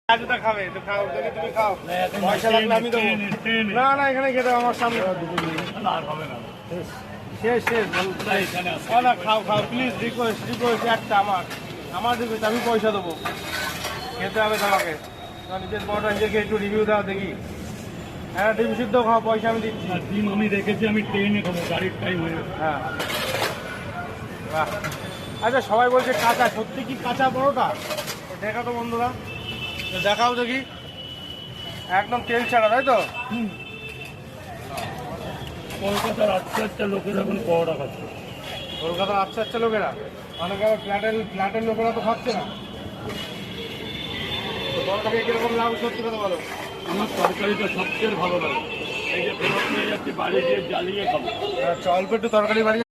আজটা খাবে তো খাও যদি তুমি খাও পয়সা লাগলে আমি দেবো না না এখানে খেতে আমার সামনে আর হবে না শেষ শেষ না খাও খাও প্লিজ রিকোয়েস্ট রিকোয়েস্ট একটা আমার রিকোয়েস্ট আমি পয়সা দেবো খেতে হবে তোমাকে নিজের বড়টা নিজেকে একটু রিভিউ দাও দেখি হ্যাঁ ডিম সিদ্ধ খাও পয়সা আমি দিচ্ছি ডিম আমি রেখেছি আমি ট্রেনে খাবো গাড়ির টাইম হয়ে হ্যাঁ বাহ আচ্ছা সবাই বলছে কাঁচা সত্যি কি কাঁচা পরোটা দেখা তো বন্ধুরা দেখাও দেখি একদম তেল ছাড়া তাই তো কলকাতার আচ্ছা লোকের এখন পরোটা খাচ্ছে কলকাতার আচ্ছা লোকেরা অনেকে আবার ফ্ল্যাটের লোকেরা তো খাচ্ছে না তো পরোটাকে কিরকম লাভ সত্যি কথা বলো আমার তরকারিটা সবচেয়ে ভালো লাগে এই যে ফেরত নিয়ে যাচ্ছি বাড়ি গিয়ে জ্বালিয়ে খাবো আচ্ছা অল্প একটু তরকারি বাড়ি